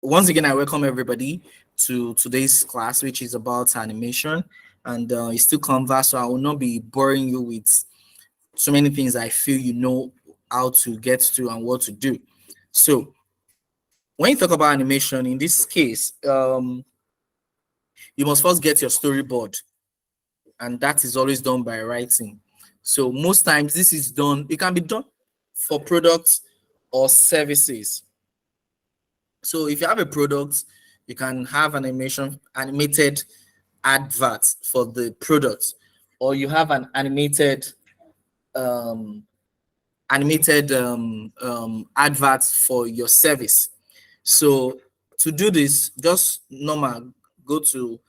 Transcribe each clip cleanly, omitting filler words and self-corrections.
once again, I welcome everybody to today's class, which is about animation, and it's still Canva, so I will not be boring you with so many things I feel you know how to get to and what to do. So when you talk about animation, in this case, you must first get your storyboard, and that is always done by writing. So most times this is done, it can be done for products or services. So if you have a product, you can have an animated advert for the product, or you have an um, advert for your service. So to do this, just normal go to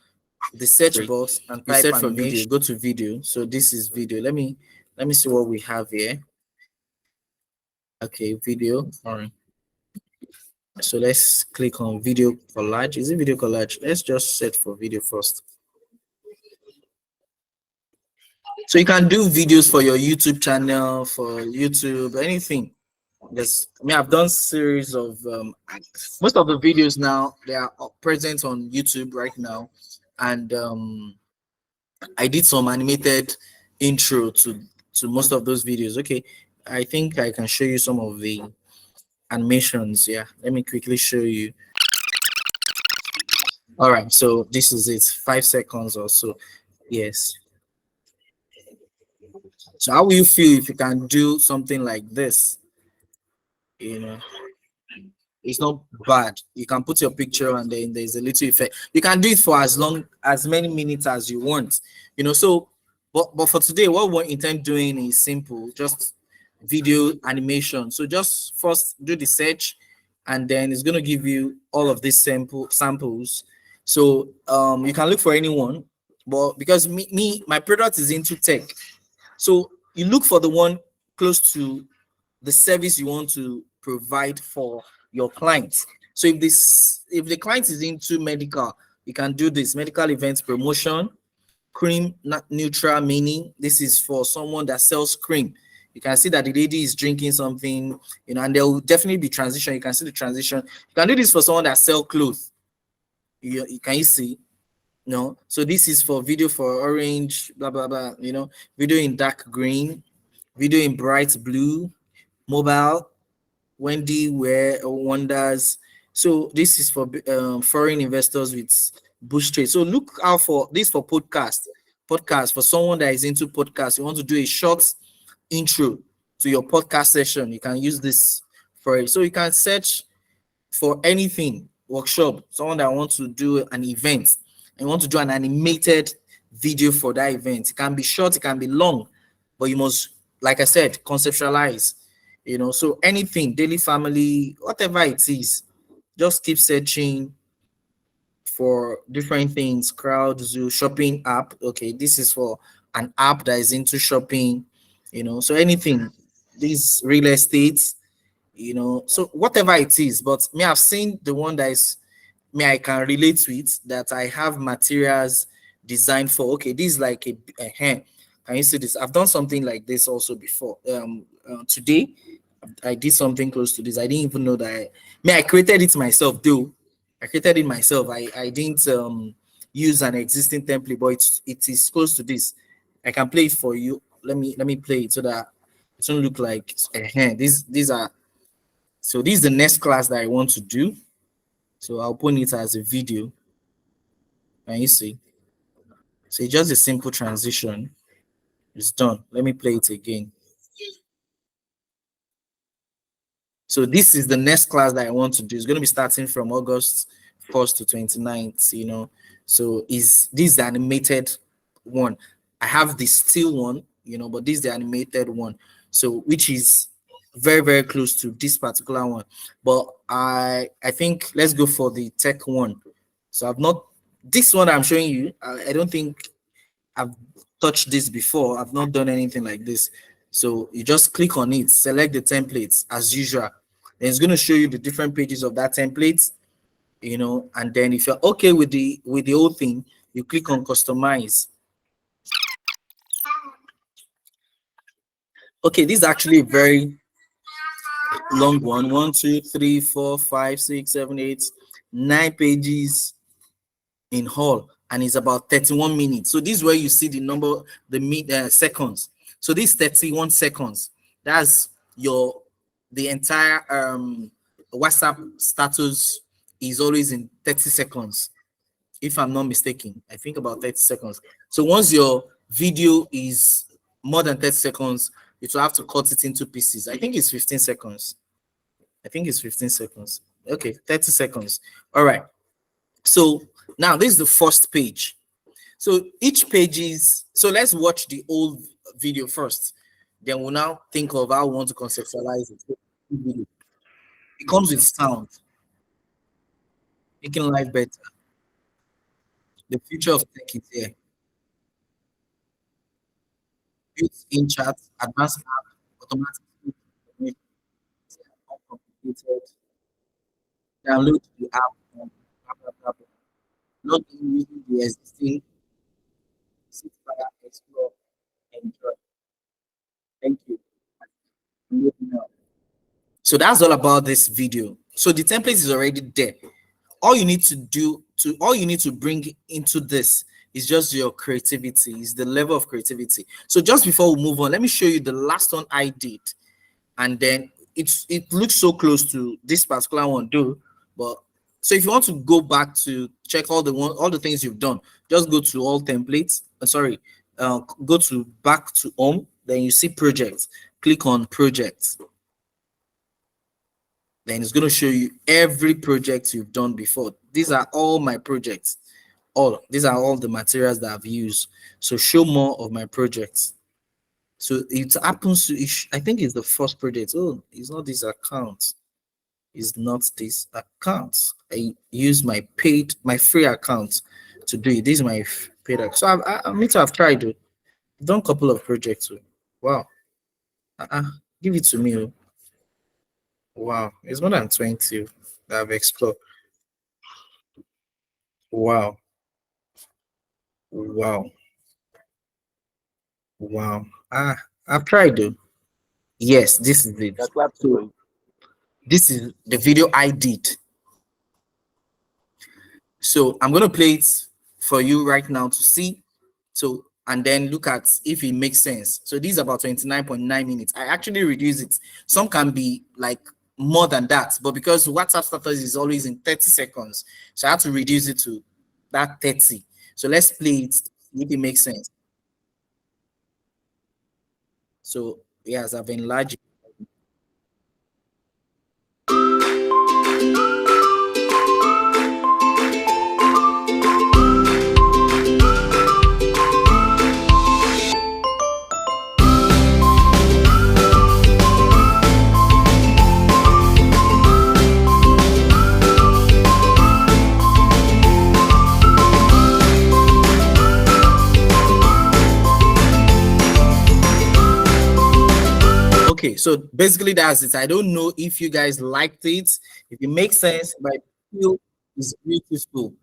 the search box and you search for video. Go to video. So this is video. Let me see what we have here. Okay, video. All right. So let's click on video collage. Is it video collage? Let's just search for video first. So you can do videos for your YouTube channel, for YouTube, anything. Yes, I mean, I've done series of most of the videos now, they are present on YouTube right now, and I did some animated intro to most of those videos. Okay, I think I can show you some of the animations. Yeah, let me quickly show you. All right, so this is it, 5 seconds or so. Yes. So how will you feel if you can do something like this? You know, it's not bad. You can put your picture and then there's a little effect. You can do it for as many minutes as you want. You know, so but for today, what we intend doing is simple, just video animation. So just first do the search, and then it's going to give you all of these samples. So you can look for anyone, but because my product is into tech, so you look for the one close to the service you want to provide for your clients. So if the client is into medical, you can do this medical events promotion, cream neutral, meaning this is for someone that sells cream. You can see that the lady is drinking something, you know, and there will definitely be transition. You can see the transition. You can do this for someone that sell clothes. Can you see? No. So this is for video for orange, blah blah blah. You know, video in dark green, video in bright blue, mobile, Wendy wonders. So this is for foreign investors with bush trade. So look out for this for podcast for someone that is into podcast. You want to do a short intro to your podcast session, you can use this for it. So you can search for anything, workshop, someone that wants to do an event and want to do an animated video for that event. It can be short, it can be long, but you must, like I said, conceptualize. You know, so anything, daily family, whatever it is, just keep searching for different things. Crowd zoo, shopping app. Okay, this is for an app that is into shopping, you know, so anything, these real estate, you know, so whatever it is. But me, I've seen the one that is I can relate to it, that I have materials designed for. Okay, this is like a hand. Can you see this? I've done something like this also before. Today I did something close to this. I didn't even know that I created it myself, though. I created it myself. I didn't use an existing template, but it is close to this. I can play it for you. Let me play it so that it doesn't look like these are. So this is the next class that I want to do. So I'll put it as a video. And you see. So it's just a simple transition. It's done. Let me play it again. So this is the next class that I want to do. It's going to be starting from August 1st to 29th, you know. So this is the animated one. I have the still one, you know, but this is the animated one. So which is very, very close to this particular one. But I think let's go for the tech one. So this one I'm showing you, I don't think I've touched this before. I've not done anything like this. So you just click on it, select the templates as usual. Then it's going to show you the different pages of that template, you know, and then if you're okay with the whole thing, you click on customize. Okay, this is actually a very long one. 1, 2, 3, 4, 5, 6, 7, 8, 9 pages in all, and it's about 31 minutes. So this is where you see the number, the seconds. So this 31 seconds, that's the entire WhatsApp status is always in 30 seconds, if I'm not mistaken. I think about 30 seconds. So once your video is more than 30 seconds, you will have to cut it into pieces. I think it's 15 seconds. I think it's 15 seconds. Okay, 30 seconds. All right. So now this is the first page. So each page is, so let's watch the old video first. Then we'll now think of how we want to conceptualize it. It comes with sound, making life better. The future of tech is here. Built-in chat, advanced app, automatic uncomplicated. Download the app. Blah, blah, blah, blah. Log in using the existing explore, enjoy. Thank you. So that's all about this video. So the template is already there. All you need to bring into this is just your creativity, is the level of creativity. So just before we move on, let me show you the last one I did, and then it looks so close to this particular one too. But so if you want to go back to check all the things you've done, just go to all templates. Go to back to home. Then you see projects. Click on projects. Then it's going to show you every project you've done before. These are all my projects. These are all the materials that I've used. So show more of my projects. So it happens to, I think it's the first project. Oh, it's not this account. It's not this account. I use my free account to do it. This is my paid account. So I need to have tried it. I've done a couple of projects. Wow. Give it to me. Wow, it's more than 20 that I've explored. Wow. Wow. Wow. I've tried though. Yes, this is it. So this is the video I did. So I'm gonna play it for you right now to see. So and then look at if it makes sense. So this is about 29.9 minutes. I actually reduce it. Some can be like more than that, but because WhatsApp status is always in 30 seconds, so I have to reduce it to that 30. So let's play it if it makes sense. So yes, I've enlarged it. Okay, so basically that's it. I don't know if you guys liked it, if it makes sense, but I feel it's beautiful.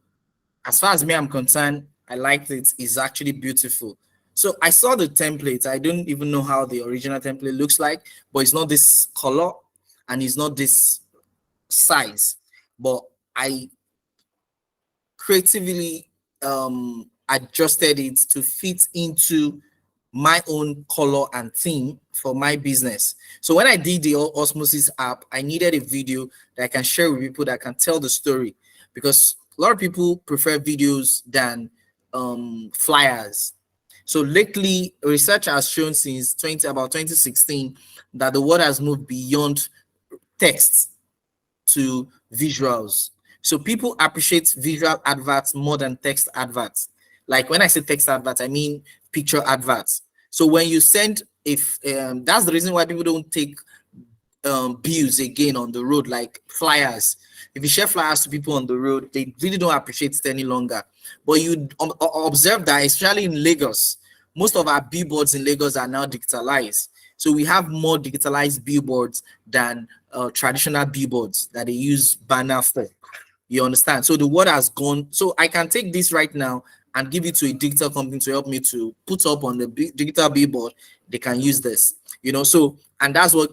As far as me I'm concerned, I liked it. It's actually beautiful. So I saw the template. I don't even know how the original template looks like, but it's not this color and it's not this size. But I creatively adjusted it to fit into my own color and theme for my business. So when I did the Osmosis app, I needed a video that I can share with people that can tell the story, because a lot of people prefer videos than flyers. So lately, research has shown since about 2016 that the world has moved beyond text to visuals. So people appreciate visual adverts more than text adverts. Like when I say text adverts, I mean picture adverts. So when you send, that's the reason why people don't take bills again on the road, like flyers. If you share flyers to people on the road, they really don't appreciate it any longer. But you observe that, especially in Lagos, most of our billboards in Lagos are now digitalized. So we have more digitalized billboards than traditional billboards that they use banner for. You understand? So the word has gone. So I can take this right now and give it to a digital company to help me to put up on the digital billboard. They can use this, so, and that's what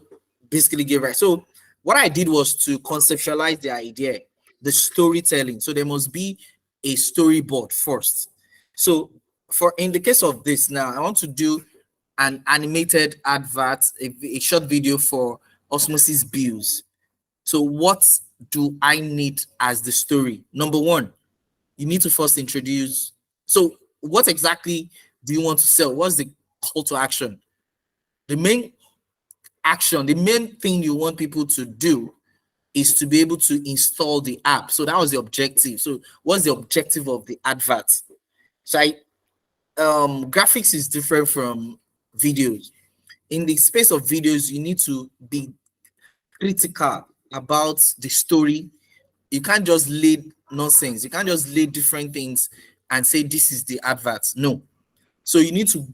basically gave right. So what I did was to conceptualize the idea. the storytelling. So there must be a storyboard first. So for in the case of this now, I want to do an animated advert, a short video for Osmosis Bills. So what do I need as the story? Number one, you need to first introduce. So what exactly do you want to sell? What's the call to action? The main action, the main thing you want people to do is to be able to install the app. So that was the objective. So what's the objective of the advert? So graphics is different from videos. In the space of videos, you need to be critical about the story. You can't just lay nonsense. You can't just lay different things and say this is the advert. No. So you need to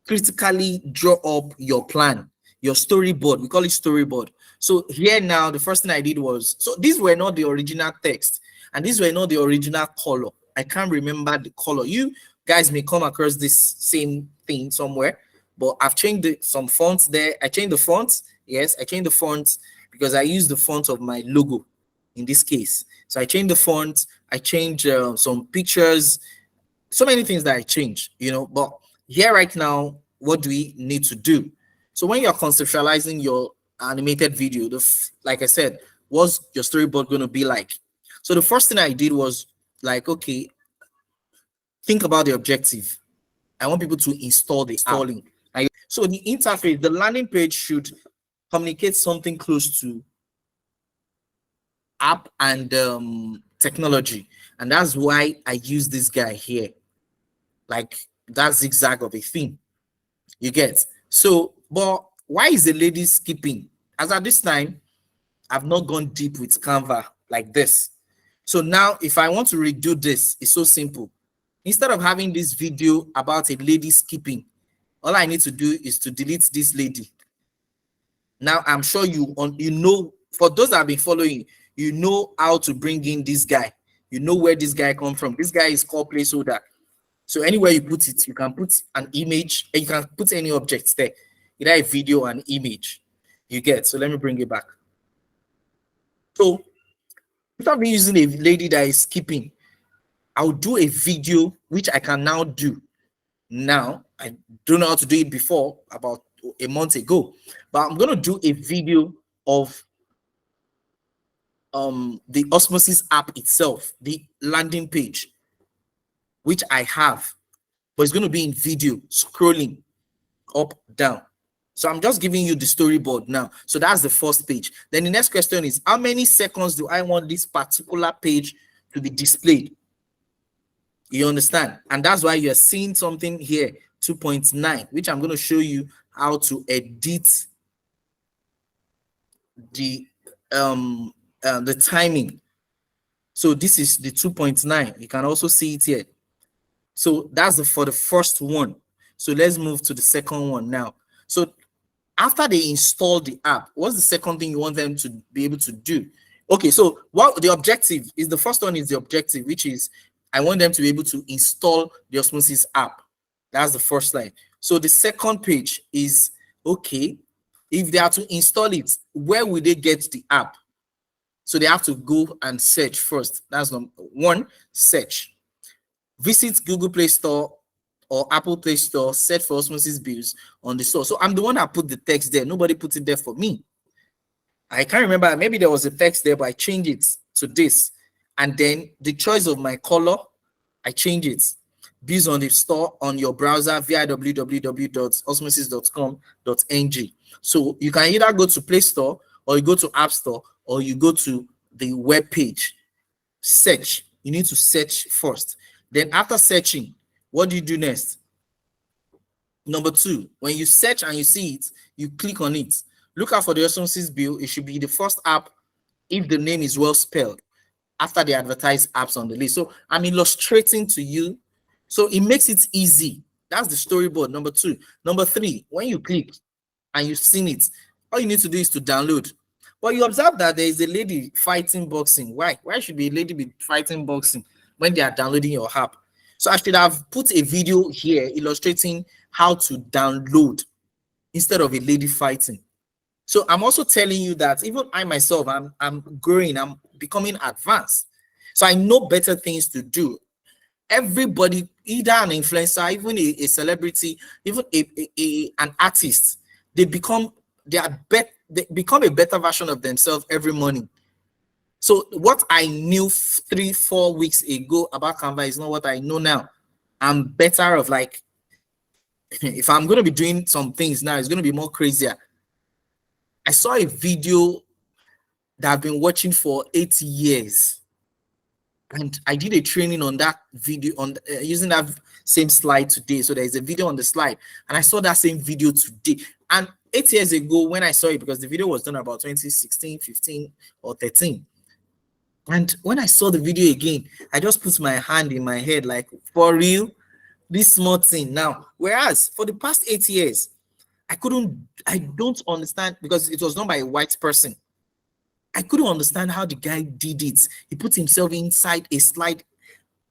critically draw up your plan, your storyboard. We call it storyboard. So here now, the first thing I did was, so these were not the original text and these were not the original color. I can't remember the color. You guys may come across this same thing somewhere, but I've changed some fonts there. I changed the fonts. Yes, I changed the fonts because I used the font of my logo in this case. So I changed the font. I changed some pictures, so many things that I changed, you know, but here right now, what do we need to do? So when you're conceptualizing your animated video, like I said, what's your storyboard going to be like? So the first thing I did was like, okay, think about the objective. I want people to install the installing. So the interface, the landing page should communicate something close to app and technology. And that's why I use this guy here. Like that zigzag of a thing. You get? So, but why is the lady skipping? As at this time, I've not gone deep with Canva like this. So now if I want to redo this, it's so simple. Instead of having this video about a lady skipping, all I need to do is to delete this lady. Now I'm sure you know, for those that have been following, you know how to bring in this guy. You know where this guy come from. This guy is called placeholder. So anywhere you put it, you can put an image and you can put any objects there, either a video or an image. You get? So let me bring it back. So instead of me using a lady that is skipping, I'll do a video, which I can now do. Now, I don't know how to do it before, about a month ago, but I'm going to do a video of the Osmosis app itself, the landing page, which I have, but it's going to be in video, scrolling up, down. So I'm just giving you the storyboard now. So that's the first page. Then the next question is, how many seconds do I want this particular page to be displayed? You understand? And that's why you're seeing something here, 2.9, which I'm going to show you how to edit the timing. So this is the 2.9. You can also see it here. So that's for the first one. So let's move to the second one now. So after they install the app, what's the second thing you want them to be able to do? Okay, so what the objective is, the first one is the objective, which is I want them to be able to install the Osmosis app. That's the first line. So the second page is, okay, if they are to install it, where will they get the app? So they have to go and search first. That's number one, search. Visit Google Play Store or Apple Play Store, search for Osmosis Bills on the store. So I'm the one that put the text there. Nobody put it there for me. I can't remember. Maybe there was a text there, but I changed it to this. And then the choice of my color, I change it. Bills on the store on your browser via www.osmosis.com.ng. So you can either go to Play Store or you go to App Store or you go to the web page. Search. You need to search first. Then after searching, what do you do next? Number two, when you search and you see it, you click on it. Look out for the Osmosis Bill. It should be the first app if the name is well spelled after they advertise apps on the list. So I'm illustrating to you. So it makes it easy. That's the storyboard, number two. Number three, when you click and you've seen it, all you need to do is to download. But you observe that there is a lady fighting boxing. Why? Why should a lady be fighting boxing when they are downloading your app? So I should have put a video here illustrating how to download instead of a lady fighting. So I'm also telling you that even I myself, I'm growing, I'm becoming advanced. So I know better things to do. Everybody, either an influencer, even a celebrity, even an artist, they become they become a better version of themselves every morning. So what I knew 3-4 weeks ago about Canva is not what I know now. I'm better of like, if I'm going to be doing some things now, it's going to be more crazier. I saw a video that I've been watching for 8 years, and I did a training on that video on using that same slide today. So there's a video on the slide, and I saw that same video today. And 8 years ago when I saw it, because the video was done about 2016, 15, or 13. And when I saw the video again, I just put my hand in my head, like, for real, this small thing now. Whereas for the past 8 years, I don't understand, because it was done by a white person. I couldn't understand how the guy did it. He put himself inside a slide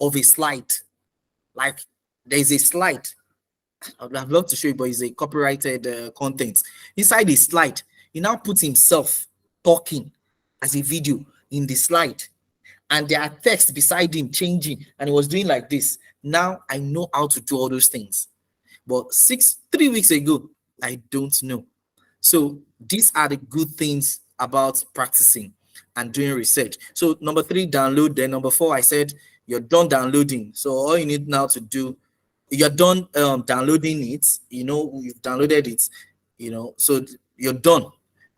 of a slide. Like, there's a slide. I'd love to show you, but it's a copyrighted content. Inside the slide, he now put himself talking as a video in the slide. And there are text beside him changing. And he was doing like this. Now I know how to do all those things. But 3 weeks ago, I don't know. So these are the good things about practicing and doing research. So number 3, download. Then number 4, I said you're done downloading. So all you need now to do, you're done downloading it. You know, you've downloaded it. You know, so you're done.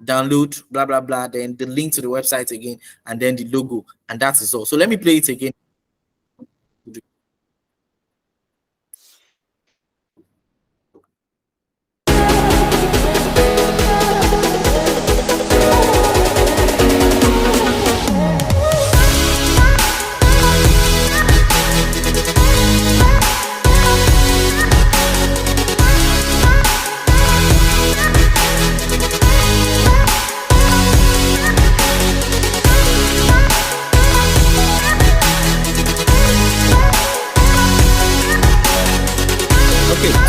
Download, blah blah blah. Then the link to the website again, and then the logo, and that is all. So let me play it again.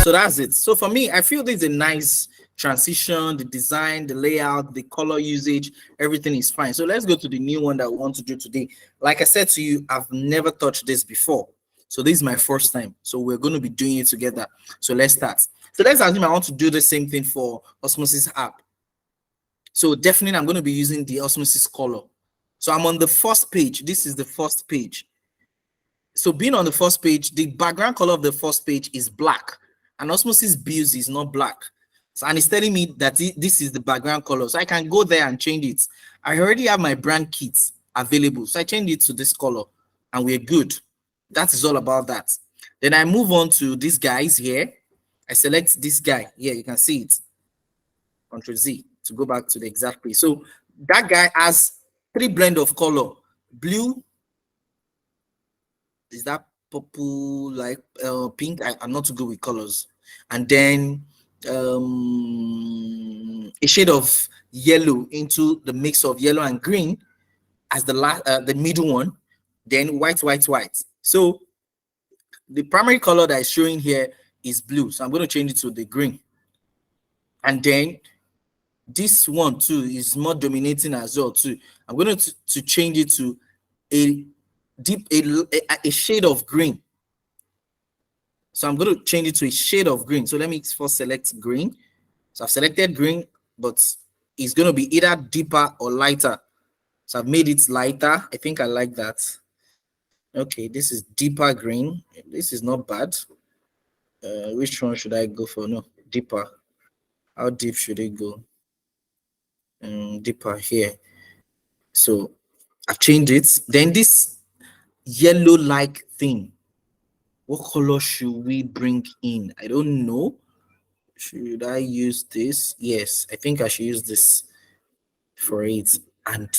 So that's it. So for me, I feel this is a nice transition. The design, the layout, the color usage, everything is fine. So let's go to the new one that we want to do today. Like I said to you, I've never touched this before. So this is my first time. So we're going to be doing it together. So let's start. So let's assume I want to do the same thing for Osmosis app. So definitely I'm going to be using the Osmosis color. So I'm on the first page. This is the first page. So being on the first page, the background color of the first page is black. And Osmosis Builds is not black. So, and it's telling me that this is the background color. So I can go there and change it. I already have my brand kits available. So I change it to this color and we're good. That is all about that. Then I move on to these guys here. I select this guy. Here, you can see it. Ctrl Z to go back to the exact place. So that guy has 3 blend of color. Blue. Is that purple, like pink? I'm not too good with colors. And then a shade of yellow into the mix of yellow and green as the middle one. Then white. So the primary color that is showing here is blue. So I'm going to change it to the green. And then this one too is more dominating as well too. I'm going to change it to a shade of green. So I'm going to change it to a shade of green. So let me first select green. So I've selected green, but it's going to be either deeper or lighter. So I've made it lighter. I think I like that. Okay, this is deeper green. This is not bad. Which one should I go for? No, deeper. How deep should it go? Deeper here. So I've changed it. Then this yellow-like thing, what color should we bring in? I don't know. Should I use this? Yes, I think I should use this for it. And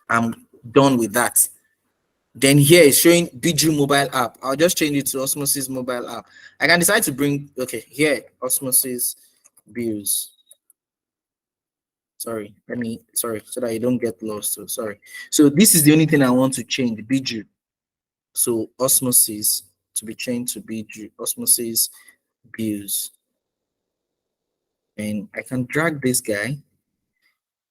I'm done with that. Then here is showing Biju mobile app. I'll just change it to Osmosis mobile app. I can decide to bring, okay, here, Osmosis Builds. Sorry, so that you don't get lost. So sorry. So this is the only thing I want to change, Biju. So Osmosis to be changed to Biju, Osmosis Builds. And I can drag this guy,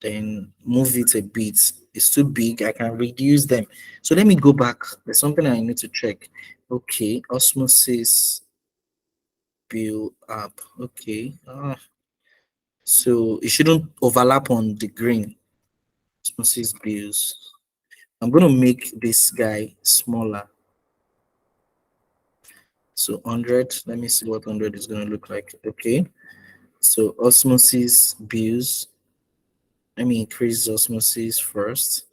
then move it a bit. is too big, I can reduce them. So let me go back. There's something I need to check. Okay, osmosis build up. Okay. So it shouldn't overlap on the green. Osmosis bills. I'm going to make this guy smaller. So 100. Let me see what 100 is going to look like. Okay. So osmosis bills. Let me increase osmosis first.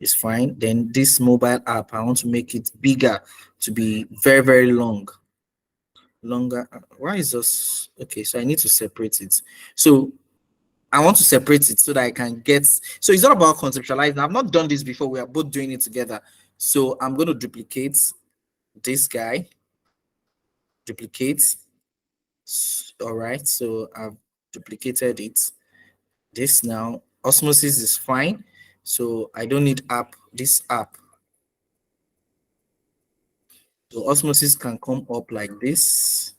It's fine. Then this mobile app, I want to make it bigger to be very, very long. Longer. Why is this? Okay, so I need to separate it. So I want to separate it so that I can get. So it's not about conceptualizing. I've not done this before. We are both doing it together. So I'm going to duplicate this guy. Duplicate. All right. So I've duplicated it. This now osmosis is fine. So I don't need app. This app. So osmosis can come up like this.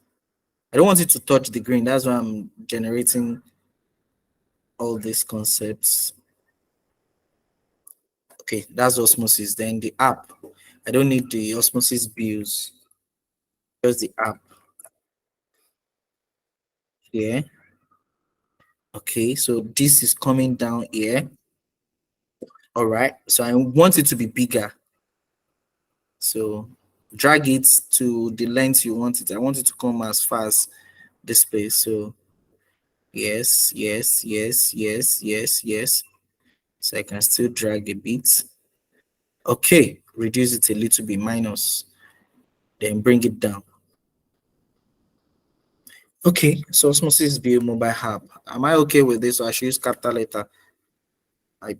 I don't want it to touch the green. That's why I'm generating all these concepts. Okay, that's osmosis. Then the app. I don't need the osmosis bills. Just the app here. Okay, so this is coming down here. All right, so I want it to be bigger. So drag it to the length you want it. I want it to come as far as this place. So yes, yes, yes, yes, yes, yes. So I can still drag a bit. Okay, reduce it a little bit, minus, then bring it down. Okay, so osmosis build mobile app. Am I okay with this, or I should use capital letter? I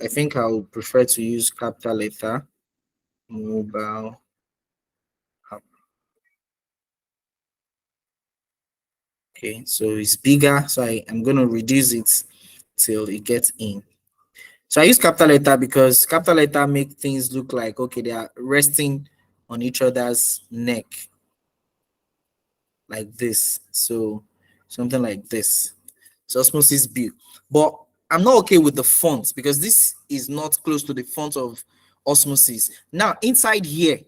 think I would prefer to use capital letter mobile app. Okay, so it's bigger, so I'm going to reduce it till it gets in. So I use capital letter because capital letter make things look like, okay, they are resting on each other's neck like this. So something like this. So osmosis build. But I'm not okay with the font because this is not close to the font of osmosis. Now inside here,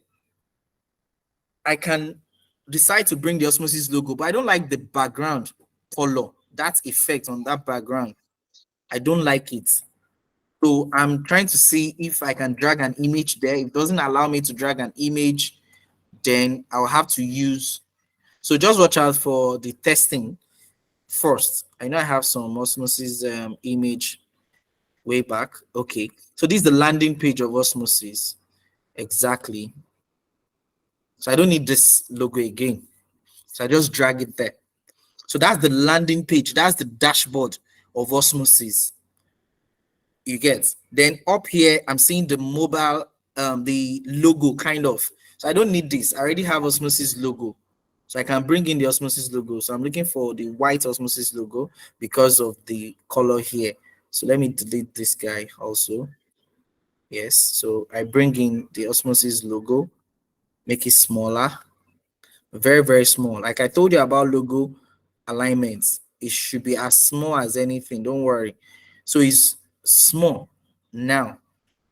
I can decide to bring the osmosis logo, but I don't like the background color, that effect on that background. I don't like it. So I'm trying to see if I can drag an image there. If it doesn't allow me to drag an image, then I'll have to use. So just watch out for the testing first. I know I have some osmosis image way back. Okay, so this is the landing page of osmosis. Exactly. So I don't need this logo again. So I just drag it there. So that's the landing page. That's the dashboard of osmosis. You get. Then up here, I'm seeing the mobile, the logo kind of. So I don't need this. I already have osmosis logo. So I can bring in the osmosis logo. So I'm looking for the white osmosis logo because of the color here. So let me delete this guy also. Yes. So I bring in the osmosis logo, make it smaller, very, very small. Like I told you about logo alignments, it should be as small as anything. Don't worry. So it's small now.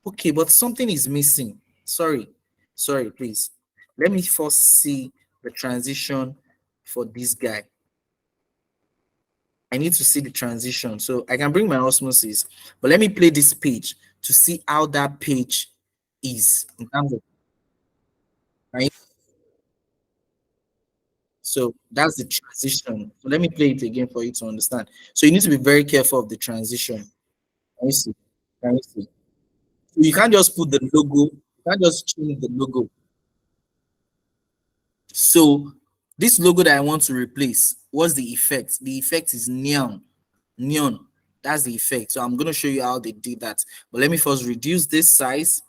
Okay, but something is missing. Sorry, please. Let me first see the transition for this guy. I need to see the transition. So I can bring my osmosis, but let me play this page to see how that page is in terms of right. So that's the transition. So let me play it again for you to understand. So you need to be very careful of the transition. Can you see? Can you see? So you can't just put the logo, you can't just change the logo. So this logo that I want to replace, what's the effect? The effect is neon. Neon. That's the effect. So I'm going to show you how they did that. But let me first reduce this size,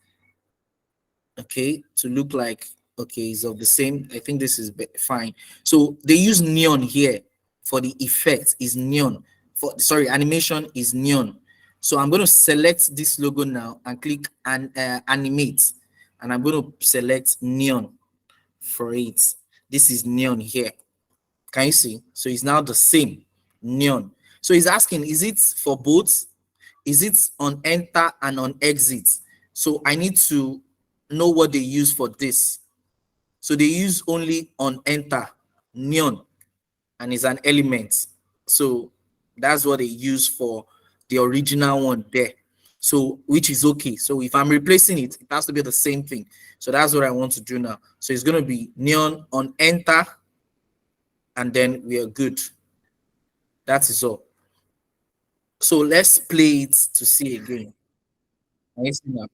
okay, to look like, okay, it's of the same. I think this is fine. So they use neon here for the effect is neon. For sorry, animation is neon. So I'm going to select this logo now and click and animate. And I'm going to select neon for it. This is neon here. Can you see? So it's now the same neon. So he's asking, is it for both? is it on enter and on exit? So I need to know what they use for this. So they use only on enter, neon, and it's an element. So that's what they use for the original one there. So which is okay. So if I'm replacing it, it has to be the same thing. So that's what I want to do now. So it's going to be neon on enter, and then we are good. That is all. So let's play it to see again. Can you see now?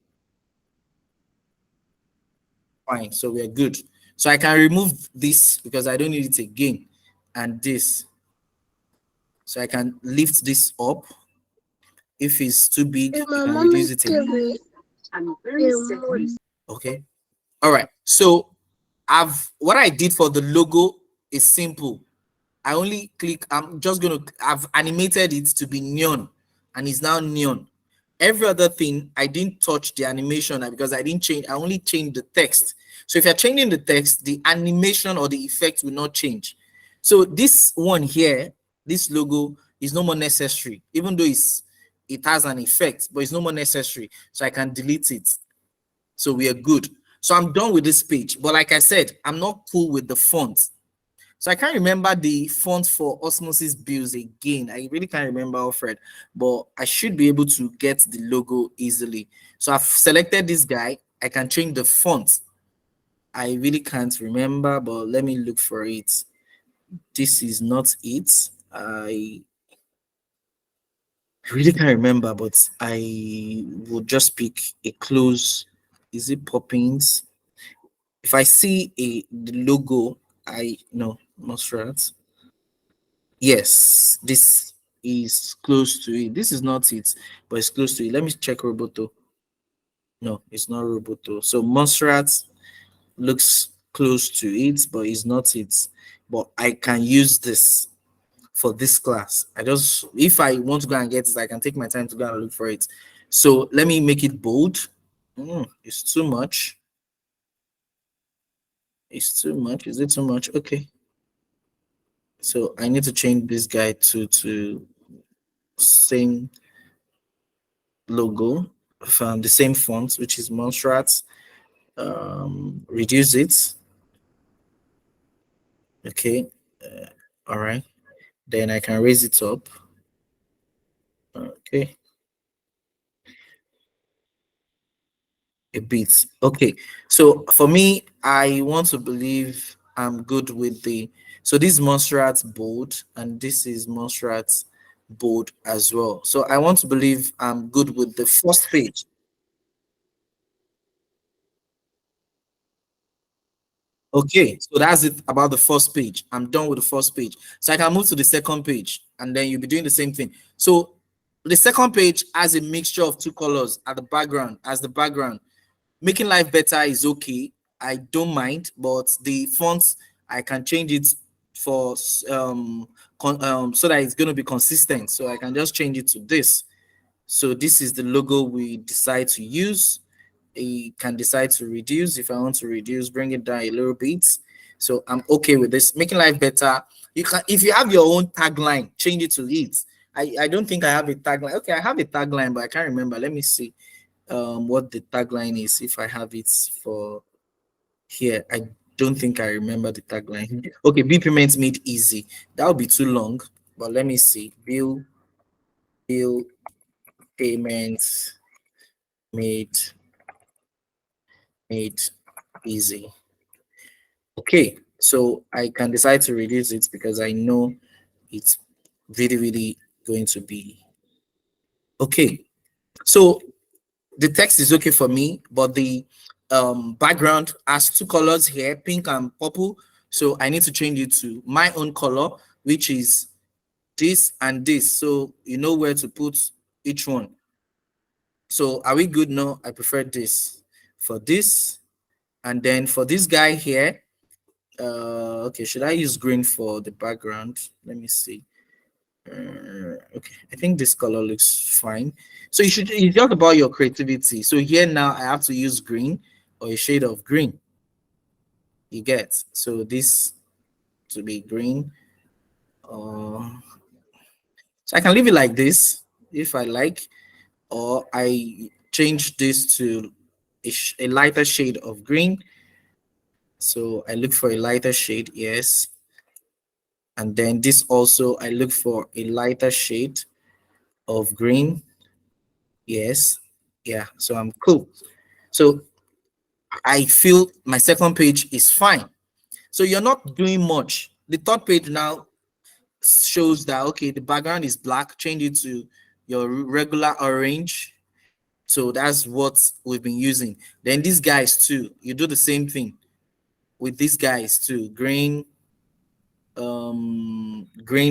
Fine. So we are good. So I can remove this because I don't need it again. And this. So I can lift this up. If it's too big, you can reduce it a bit. Okay. All right. So what I did for the logo is simple. I only click, I've animated it to be neon, and it's now neon. Every other thing, I didn't touch the animation because I didn't change, I only changed the text. So if you're changing the text, the animation or the effect will not change. So this one here, this logo is no more necessary, even though it has an effect, but it's no more necessary. So I can delete it. So we are good. So I'm done with this page. But like I said, I'm not cool with the font. So I can't remember the font for Osmosis Bills again. I really can't remember, Alfred, but I should be able to get the logo easily. So I've selected this guy. I can change the font. I really can't remember, but let me look for it. This is not it. I really can't remember, but I will just pick a close. Is it Poppins? If I see the logo, I no, not right. Yes, this is close to it. This is not it, but it's close to it. Let me check Roboto. No, it's not Roboto. So Montserrat looks close to it, but it's not it. But I can use this for this class. If I want to go and get it, I can take my time to go and look for it. So let me make it bold. It's too much. It's too much. Is it too much? Okay. So I need to change this guy to same logo from the same font, which is Montserrat. Reduce it. Okay. All right. Then I can raise it up. Okay. A bit. Okay. So for me, I want to believe I'm good with so this is Montserrat bold, and this is Montserrat bold as well. So I want to believe I'm good with the first page. Okay, so that's it about the first page. I'm done with the first page. So I can move to the second page, and then you'll be doing the same thing. So the second page has a mixture of two colors at the background, as the background. Making life better is okay. I don't mind, but the fonts, I can change it for so that it's going to be consistent. So I can just change it to this. So this is the logo we decide to use. I can decide to reduce. If I want to reduce, bring it down a little bit. So I'm okay with this. Making life better. You can, if you have your own tagline, change it to it. I don't think I have a tagline. Okay, I have a tagline, but I can't remember. Let me see what the tagline is, if I have it for here. I don't think I remember the tagline. Okay, bill payments made easy. That would be too long, but let me see. Bill payments made made easy. Okay, so I can decide to reduce it because I know it's really going to be okay. So the text is okay for me, but the background has two colors here, pink and purple. So I need to change it to my own color, which is this and this. So you know where to put each one. So are we good now? I prefer this for this. And then for this guy here, okay, should I use green for the background? Let me see. Okay, I think this color looks fine. So it's just about your creativity. So here now I have to use green or a shade of green. You get, so this to be green. So I can leave it like this if I like, or I change this to a lighter shade of green. So I look for a lighter shade, yes. And then this also, I look for a lighter shade of green, yes. Yeah, so I'm cool. So I feel my second page is fine. So you're not doing much. The third page now shows that, okay, the background is black, change it to your regular orange. So that's what we've been using. Then these guys too, you do the same thing with these guys too. Green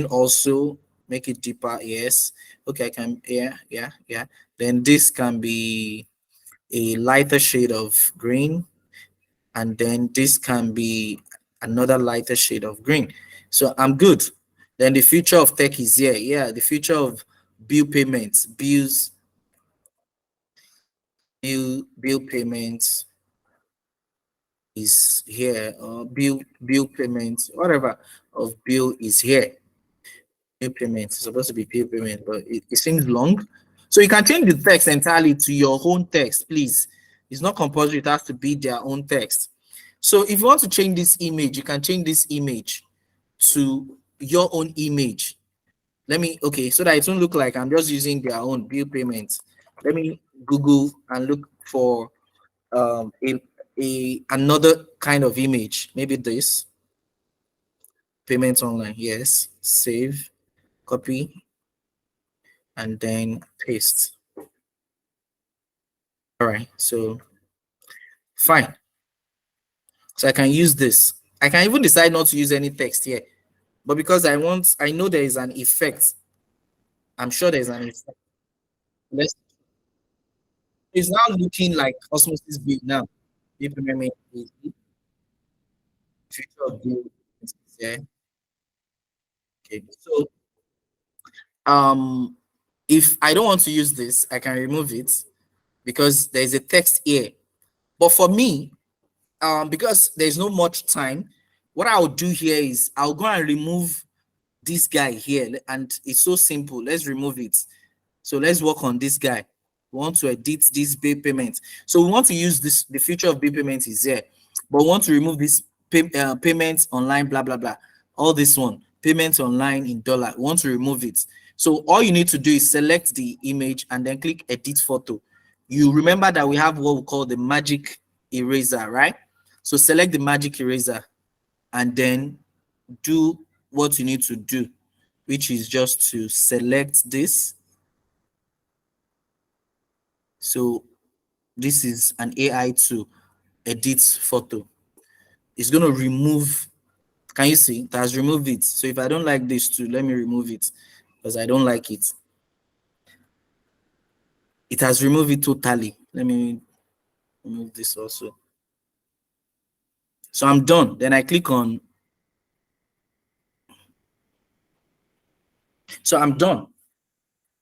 also, make it deeper, yes. Okay, I can, yeah. Then this can be a lighter shade of green, and then this can be another lighter shade of green. So I'm good. Then the future of tech is here. Yeah, the future of bill payments, bill payments is here. Bill payments, whatever of bill is here. Bill payments is supposed to be bill payment, but it seems long. So you can change the text entirely to your own text, please. It's not compulsory, it has to be their own text. So if you want to change this image, you can change this image to your own image. Let me, okay, so that it won't look like I'm just using their own bill payments. Let me Google and look for a another kind of image. Maybe this payments online. Yes, save, copy, and then paste. All right, so fine. So I can use this. I can even decide not to use any text here, but because I know there is an effect. I'm sure there's an effect. Let's, it's now looking like osmosis build now. People remember the future of build. Yeah. Okay. So um, if I don't want to use this, I can remove it because there's a text here. But for me, because there's no much time, what I'll do here is I'll go and remove this guy here, and it's so simple. Let's remove it. So let's work on this guy. We want to edit this bill payment. So we want to use this. The future of bill payment is here, but we want to remove this payments online, blah blah blah. All this one, payments online in dollar. We want to remove it. So all you need to do is select the image and then click edit photo. You remember that we have what we call the magic eraser, right? So select the magic eraser and then do what you need to do, which is just to select this. So this is an AI to edit photo. It's going to remove, can you see? It has removed it. So if I don't like this too, let me remove it because I don't like it. It has removed it totally. Let me remove this also. So I'm done. Then I click on, so I'm done.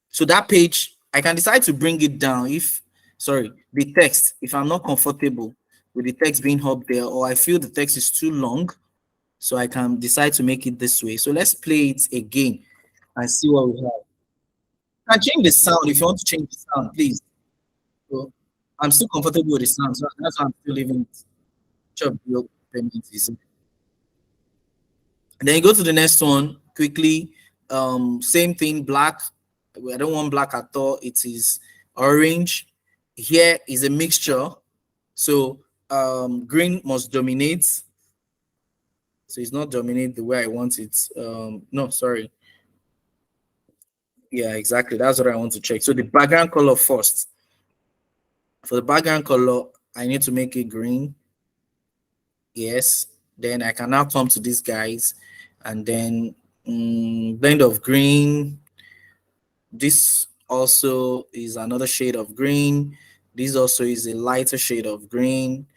So that page, I can decide to bring it down if, sorry, the text, if I'm not comfortable with the text being up there, or I feel the text is too long, so I can decide to make it this way. So let's play it again and see what we have. You can change the sound if you want to change the sound, please. So I'm still comfortable with the sound, so that's why I'm still leaving it. Sure, your payment is. And then you go to the next one quickly. Same thing, black. I don't want black at all. It is orange. Here is a mixture. So green must dominate. So it's not dominate the way I want it. No, sorry. Yeah, exactly. That's what I want to check. So the background color first. For the background color, I need to make it green. Yes. Then I can now come to these guys and then blend of green. This also is another shade of green. This also is a lighter shade of green.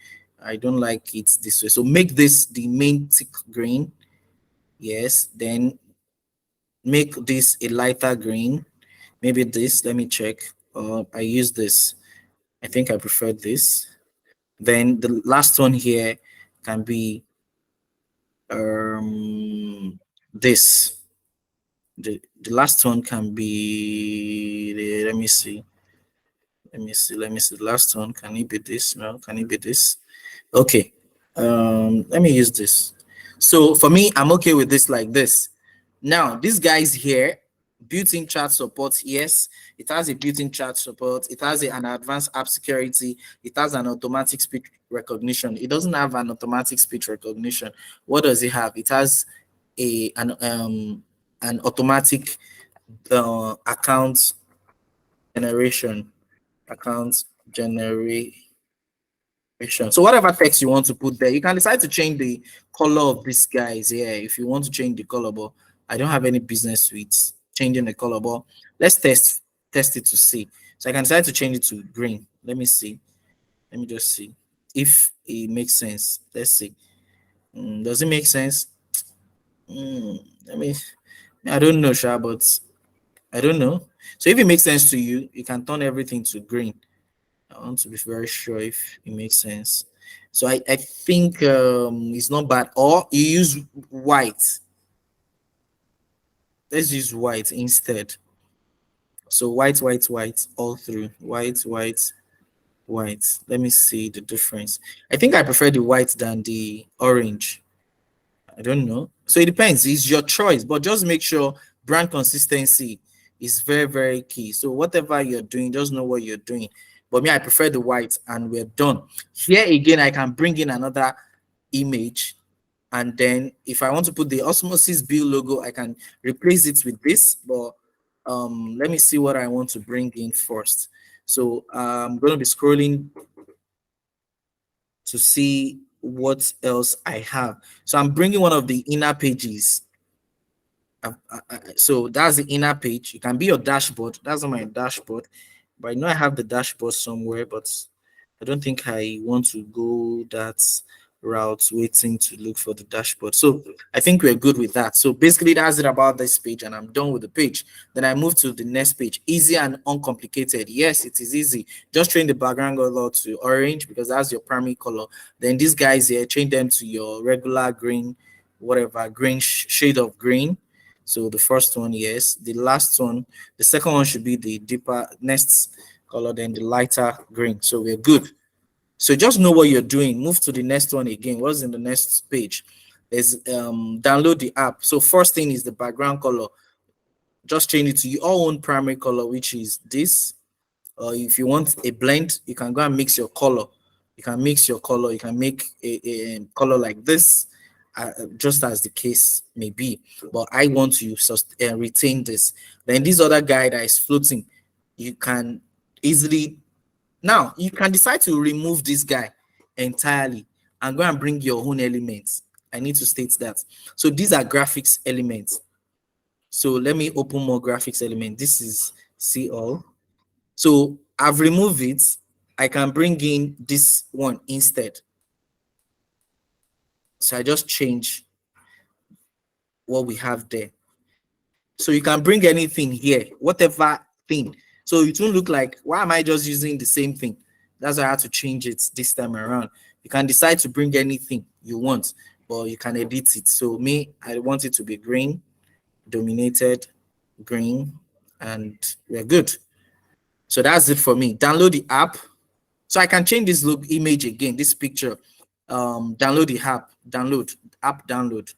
I don't like it this way. So make this the main thick green. Yes. Then make this a lighter green. Maybe this, let me check. I use this. I think I prefer this. Then the last one here can be this. The last one can be let me see. Let me see. The last one. Can it be this? No. Can it be this? Okay. Let me use this. So for me, I'm okay with this like this. Now, this guy's here, built-in chat support. Yes, it has a built-in chat support. It has an advanced app security. It has an automatic speech recognition. It doesn't have an automatic speech recognition. What does it have? It has an automatic account generation. Account generation. So whatever text you want to put there, you can decide to change the color of these guys here if you want to change the color, but I don't have any business with changing the color. But let's test it to see. So I can decide to change it to green. Let me see. Let me just see if it makes sense. Let's see. Does it make sense? Let me. I don't know, Sha, but I don't know. So if it makes sense to you, you can turn everything to green. I want to be very sure if it makes sense. So I think it's not bad. Or you use white. Let's use white instead. So white, white, white, all through. White, white, white. Let me see the difference. I think I prefer the white than the orange. I don't know. So it depends. It's your choice, but just make sure brand consistency is very, very key. So whatever you're doing, just know what you're doing. But me, I prefer the white, and we're done. Here again, I can bring in another image, and then if I want to put the Osmosis Bill logo, I can replace it with this. But let me see what I want to bring in first. So I'm going to be scrolling to see what else I have. So I'm bringing one of the inner pages. So that's the inner page. It can be your dashboard. That's not my dashboard, but I know I have the dashboard somewhere, but I don't think I want to go that route waiting to look for the dashboard. So I think we're good with that. So basically that's it about this page, and I'm done with the page. Then I move to the next page. Easy and uncomplicated. Yes, it is easy. Just change the background color to orange because that's your primary color. Then these guys here, change them to your regular green, whatever, green shade of green. So the first one, yes. The last one, the second one should be the deeper next color, then the lighter green. So we're good. So just know what you're doing. Move to the next one again. What's in the next page? Is download the app. So first thing is the background color. Just change it to your own primary color, which is this. Or if you want a blend, you can go and mix your color. You can mix your color. You can make a color like this, just as the case may be. But I want to retain this. Then this other guy that is floating, you can easily now you can decide to remove this guy entirely and go and bring your own elements. I need to state that. So these are graphics elements. So let me open more graphics element. This is see all. So I've removed it. I can bring in this one instead. So I just change what we have there. So you can bring anything here, whatever thing. So it won't look like, why am I just using the same thing? That's why I had to change it this time around. You can decide to bring anything you want, but you can edit it. So me, I want it to be green, dominated, green, and we're good. So that's it for me. Download the app. So I can change this look image again, this picture. Download the app, app download.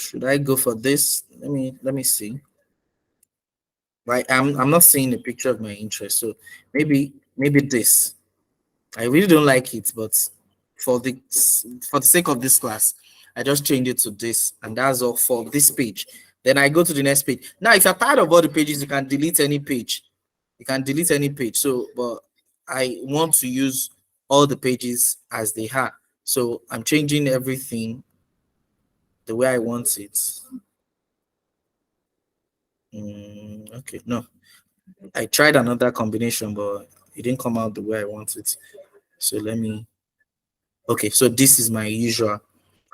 Should I go for this? Let me see. Right, I'm not seeing a picture of my interest, so maybe this. I really don't like it, but for the sake of this class, I just change it to this, and that's all for this page. Then I go to the next page. Now, if you're tired of all the pages, you can delete any page. You can delete any page. So, but I want to use all the pages as they are. So I'm changing everything the way I want it. Okay, no. I tried another combination, but it didn't come out the way I wanted. So let me. Okay, so this is my usual.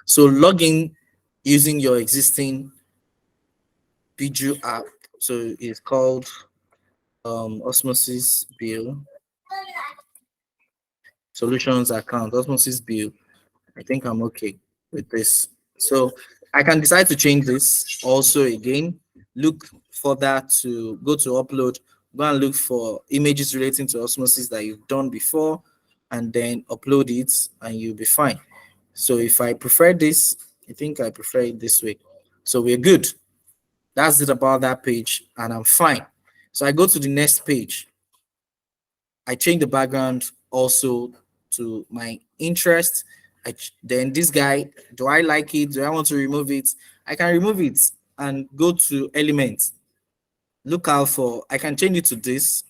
So log in using your existing Biju app. So it's called Osmosis Bill Solutions account. Osmosis Bill. I think I'm okay with this. So I can decide to change this also again. Look further to go to upload, go and look for images relating to osmosis that you've done before, and then upload it, and you'll be fine. So if I prefer this, I think I prefer it this way. So we're good. That's it about that page, and I'm fine. So I go to the next page. I change the background also to my interest. Then this guy, do I like it? Do I want to remove it? I can remove it and go to elements. Look out for, I can change it to this.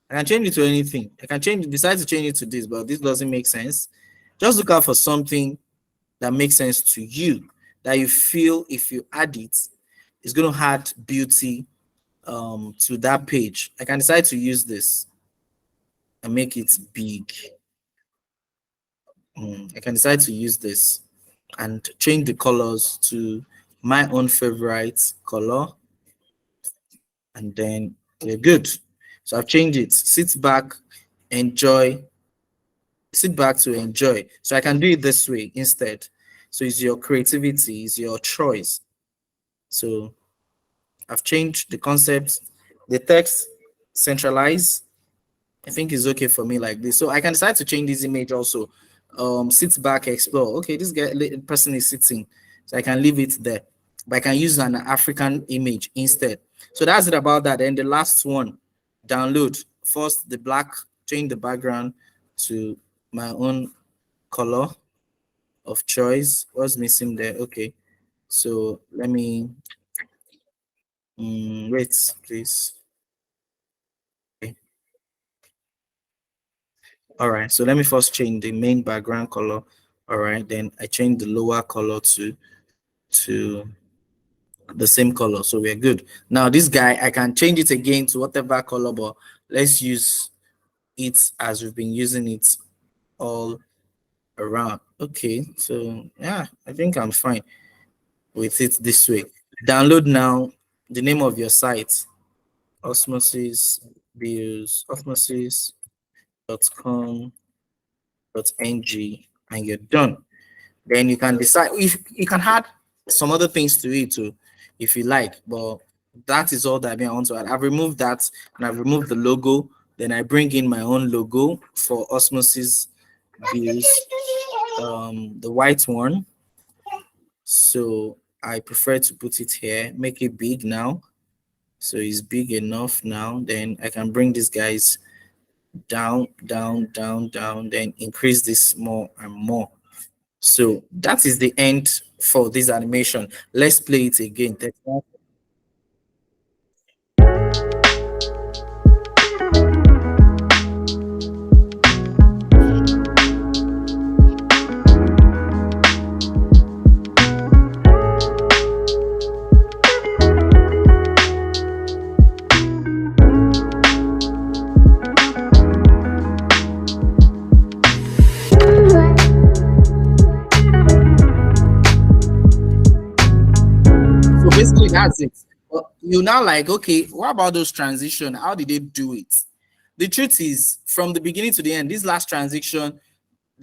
I can change it to anything. I can decide to change it to this, but this doesn't make sense. Just look out for something that makes sense to you, that you feel if you add it, it's going to add beauty to that page. I can decide to use this and make it big. I can decide to use this and change the colors to my own favorite color, and then we're good. So I've changed it. Enjoy, sit back to enjoy. So I can do it this way instead. So it's your creativity, it's your choice. So I've changed the concept, the text, centralize. I think it's okay for me like this. So I can decide to change this image also. Sit back, explore. Okay, this guy person is sitting, so I can leave it there. But I can use an African image instead. So that's it about that. And the last one, download. First, the black, change the background to my own color of choice. What's missing there? Okay. So let me wait, please. Okay. All right. So let me first change the main background color. All right. Then I change the lower color to the same color, so we're good. Now this guy, I can change it again to whatever color, but let's use it as we've been using it all around. Okay, so yeah, I think I'm fine with it this way. Download now. The name of your site, osmosis bios, osmosis.com.ng, and you're done. Then you can decide if you can add some other things to it too, if you like. But that is all that I want to add. I've removed that, and I've removed the logo. Then I bring in my own logo for osmosis views, the white one. So I prefer to put it here, make it big now. So it's big enough now. Then I can bring these guys down, down, down, down, then increase this more and more. So that is the end for this animation. Let's play it again. So basically that's it. But you now like, okay, what about those transition? How did they do it? The truth is, from the beginning to the end, this last transition,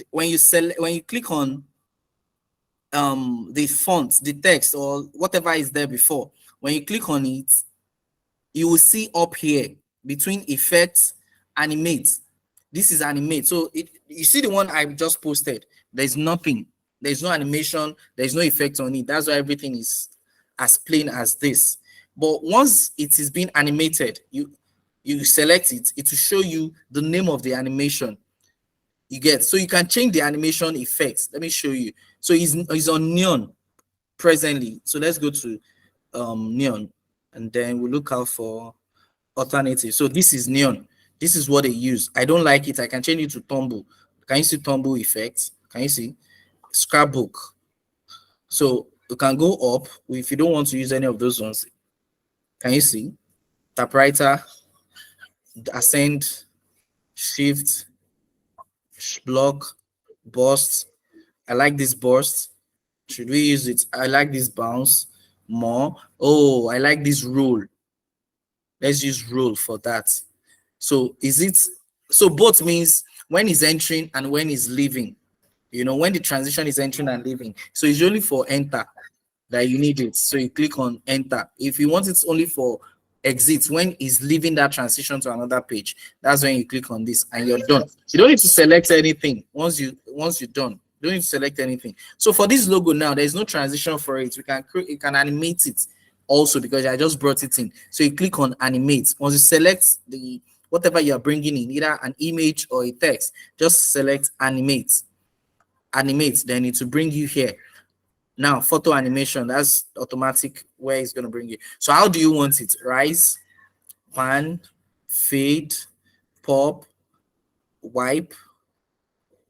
when you click on the font, the text, or whatever is there before, when you click on it, you will see up here between effects, animate. This is animate. So you see the one I just posted, there's nothing, there's no animation, there's no effect on it. That's why everything is as plain as this. But once it is being animated, you select it, it will show you the name of the animation. You get, so you can change the animation effects. Let me show you. So it's on neon presently. So let's go to neon, and then we look out for alternative. So this is neon. This is what they use. I don't like it. I can change it to tumble. Can you see tumble effects? Can you see scrapbook? So you can go up if you don't want to use any of those ones. Can you see typewriter, ascend, shift, block, burst? I like this burst. Should we use it? I like this bounce more. Oh, I like this roll. Let's use roll for that. So is it, so both means when he's entering and when he's leaving, you know, when the transition is entering and leaving. So it's only for enter. that you need it. So you click on enter. If you want it only for exit, when it's leaving that transition to another page, that's when you click on this and you're done. You don't need to select anything once you're done. You don't need to select anything. So for this logo now, there's no transition for it. You can animate it also because I just brought it in. So you click on animate. Once you select the whatever you're bringing in, either an image or a text, just select animate. Animate, then it will bring you here. Now, photo animation, that's automatic where it's going to bring you. So how do you want it? Rise, pan, fade, pop, wipe,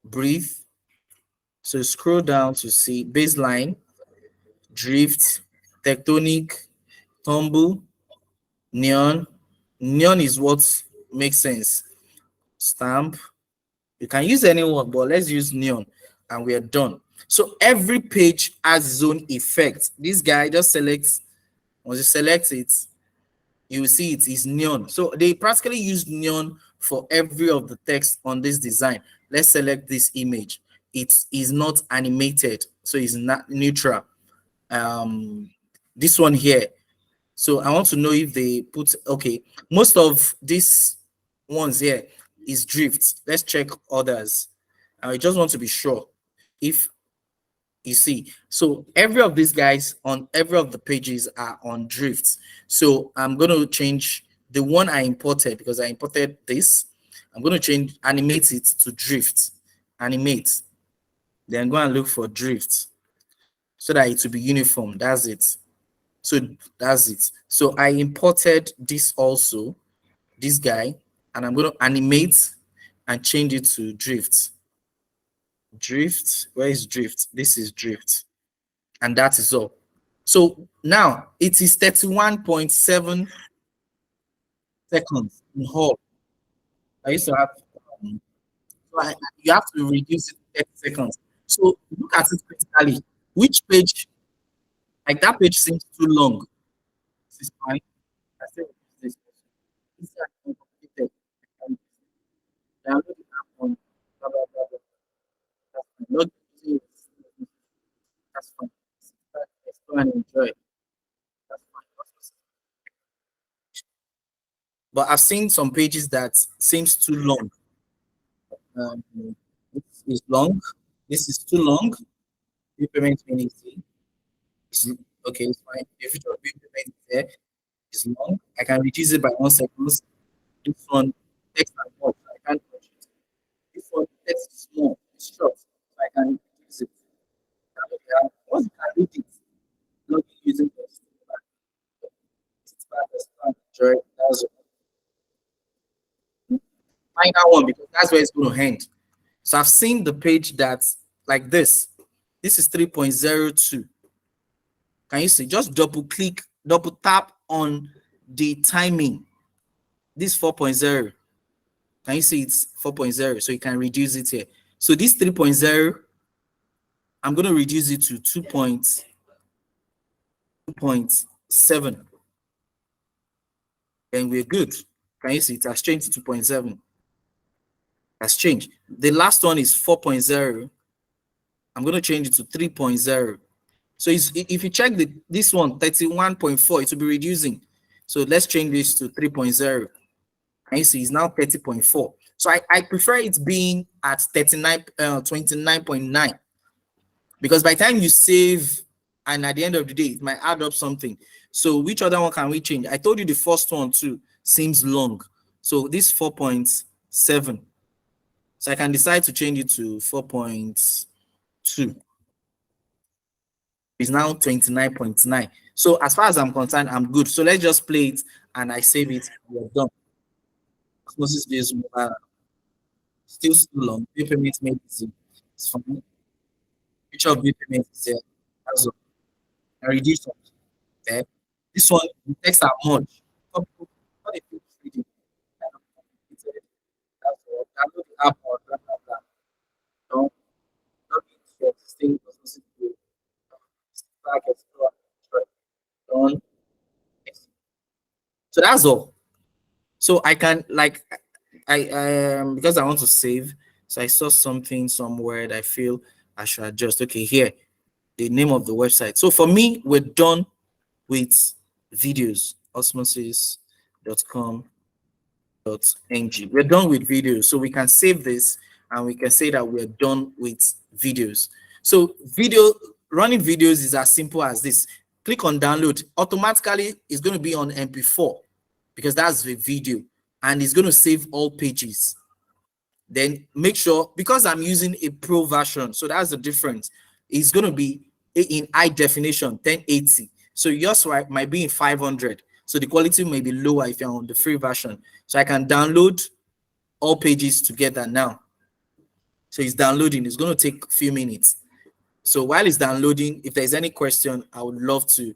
breathe. So scroll down to see baseline, drift, tectonic, tumble, neon. Neon is what makes sense. Stamp. You can use anyone, but let's use neon and we are done. So every page has its own effect. This guy just selects, once you select it, you will see it is neon. So they practically use neon for every of the text on this design. Let's select this image. It is not animated, so it's not neutral. This one here. So I want to know if they put, okay, most of these ones here is drift. Let's check others. I just want to be sure if you see. So every of these guys on every of the pages are on drifts. So I'm going to change the one I imported because I imported this. I'm going to change, animate it to drift. Animate. Then go and look for drift so that it will be uniform. That's it. So that's it. So I imported this also, this guy, and I'm going to animate and change it to drift. Drift, where is drift? This is drift. And that is all. So now it is 31.7 seconds in whole. I used to have, you have to reduce it to 30 seconds. So look at it critically. Which page, like that page seems too long. This is fine. I say this. This is complicated. Download the app on blah, blah, blah, blah. That's fine. Not using it. That's fine. Explore and enjoy. That's fine. But I've seen some pages that seems too long. This is long. This is too long. View payment minutes. Okay, it's fine. If your view payment is there, it's long. I can reduce it by 1 second. This one text and more. I can't touch it. This one text is small. It's short. So I can reduce it. Once you can read it, not using text. Enjoy. That's final one because that's where it's going to end. So I've seen the page that's like this. This is 3.02. Can you see? Just double click, double tap on the timing. This 4.0. Can you see it's 4.0? So you can reduce it here. So this 3.0, I'm going to reduce it to 2.7. And we're good. Can you see it has changed to 2.7? Has changed. The last one is 4.0. I'm going to change it to 3.0. So if you check this one, 31.4, it will be reducing. So let's change this to 3.0. And you see it's now 30.4. So I prefer it being at 29.9 because by the time you save and at the end of the day, it might add up something. So which other one can we change? I told you the first one too seems long. So this 4.7. So I can decide to change it to 4.2. It's now 29.9. So as far as I'm concerned, I'm good. So let's just play it and I save it. We're done. Closes this still long. View payment made easy. It's fine. Which of view payment is there? That's all. I reduce it there. This one, the text are much. Some people, not a big reading. Kind of complicated. That's all. Download the app or blah blah blah. Don't log into your existing business. Back explore. Done. So that's all. So I can like I because I want to save. So I saw something somewhere that I feel I should adjust. Okay, here. the name of the website. So for me, we're done with videos. Osmosis.com.ng. We're done with videos. So we can save this and we can say that we're done with videos. So running videos is as simple as this. Click on download. Automatically, it's going to be on MP4 because that's the video, and it's going to save all pages. Then make sure, because I'm using a pro version, so that's the difference. It's going to be in high definition, 1080. So yours might be in 500. So the quality may be lower if you're on the free version. So I can download all pages together now. So it's downloading. It's going to take a few minutes. So while it's downloading, if there's any question, I would love to